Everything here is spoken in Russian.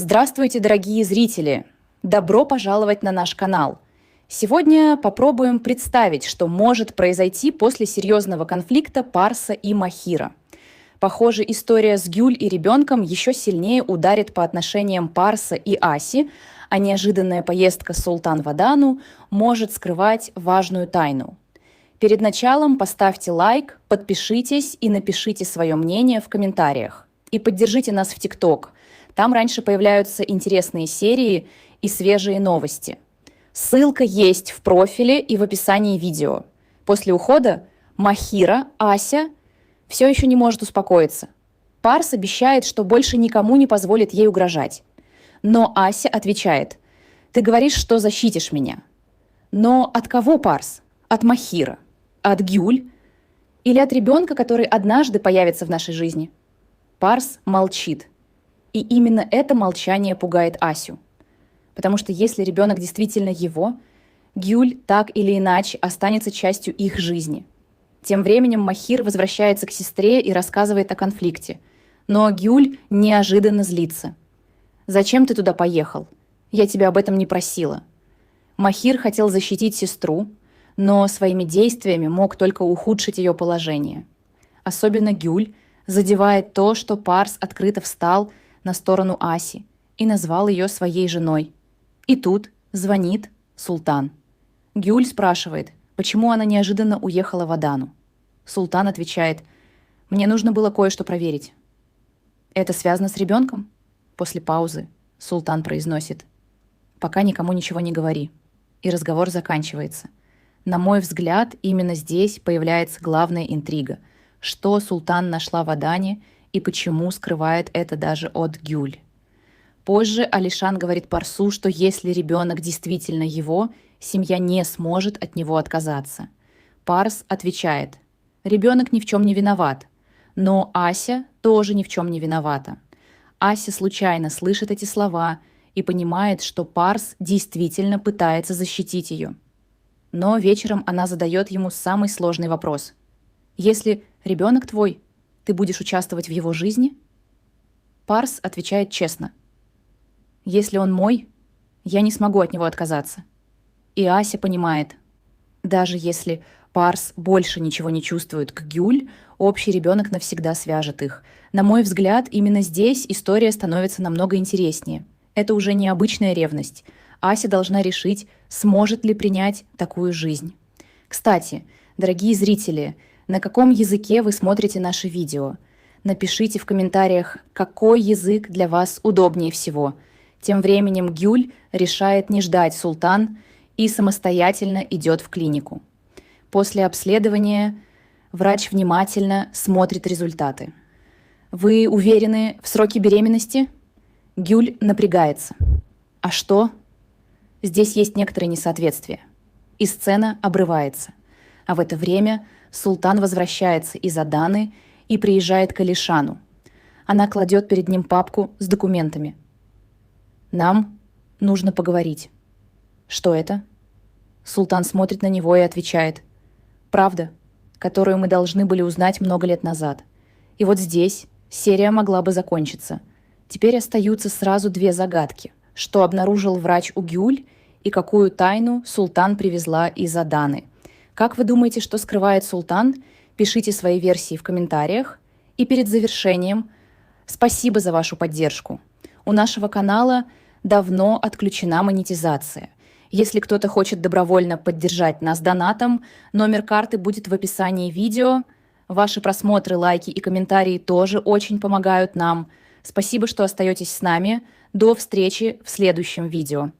Здравствуйте, дорогие зрители! Добро пожаловать на наш канал! Сегодня попробуем представить, что может произойти после серьезного конфликта Парса и Махира. Похоже, история с Гюль и ребенком еще сильнее ударит по отношениям Парса и Аси, а неожиданная поездка Султан в Адану может скрывать важную тайну. Перед началом поставьте лайк, подпишитесь и напишите свое мнение в комментариях. И поддержите нас в ТикТок. Там раньше появляются интересные серии и свежие новости. Ссылка есть в профиле и в описании видео. После ухода Махира, Ася, все еще не может успокоиться. Парс обещает, что больше никому не позволит ей угрожать. Но Ася отвечает: «Ты говоришь, что защитишь меня». Но от кого, Парс? От Махира? От Гюль? Или от ребенка, который однажды появится в нашей жизни? Парс молчит. И именно это молчание пугает Асю. Потому что если ребенок действительно его, Гюль так или иначе останется частью их жизни. Тем временем Махир возвращается к сестре и рассказывает о конфликте. Но Гюль неожиданно злится. «Зачем ты туда поехал? Я тебя об этом не просила». Махир хотел защитить сестру, но своими действиями мог только ухудшить ее положение. Особенно Гюль задевает то, что Парс открыто встал на сторону Аси и назвал ее своей женой. И тут звонит Султан. Гюль спрашивает, почему она неожиданно уехала в Адану. Султан отвечает: «Мне нужно было кое-что проверить». «Это связано с ребенком?» После паузы Султан произносит: «Пока никому ничего не говори». И разговор заканчивается. На мой взгляд, именно здесь появляется главная интрига. Что Султан нашла в Адане и почему скрывает это даже от Гюль. Позже Алишан говорит Парсу, что если ребенок действительно его, семья не сможет от него отказаться. Парс отвечает: ребенок ни в чем не виноват, но Ася тоже ни в чем не виновата. Ася случайно слышит эти слова и понимает, что Парс действительно пытается защитить ее. Но вечером она задает ему самый сложный вопрос. «Если ребенок твой, ты будешь участвовать в его жизни?» Парс отвечает честно: «Если он мой, я не смогу от него отказаться». И Ася понимает, даже если Парс больше ничего не чувствует к Гюль, общий ребенок навсегда свяжет их. На мой взгляд, именно здесь история становится намного интереснее. Это уже не обычная ревность. Ася должна решить, сможет ли принять такую жизнь. Кстати, дорогие зрители, на каком языке вы смотрите наши видео? Напишите в комментариях, какой язык для вас удобнее всего. Тем временем Гюль решает не ждать Султан и самостоятельно идет в клинику. После обследования врач внимательно смотрит результаты. «Вы уверены в сроке беременности?» Гюль напрягается. «А что?» Здесь есть некоторые несоответствия. И сцена обрывается. А в это время Султан возвращается из Аданы и приезжает к Алишану. Она кладет перед ним папку с документами. «Нам нужно поговорить». «Что это?» Султан смотрит на него и отвечает: «Правда, которую мы должны были узнать много лет назад. И вот здесь серия могла бы закончиться. Теперь остаются сразу две загадки. Что обнаружил врач у Гюль и какую тайну Султан привезла из Аданы. Как вы думаете, что скрывает Султан? Пишите свои версии в комментариях. И перед завершением спасибо за вашу поддержку. У нашего канала давно отключена монетизация. Если кто-то хочет добровольно поддержать нас донатом, номер карты будет в описании видео. Ваши просмотры, лайки и комментарии тоже очень помогают нам. Спасибо, что остаетесь с нами. До встречи в следующем видео.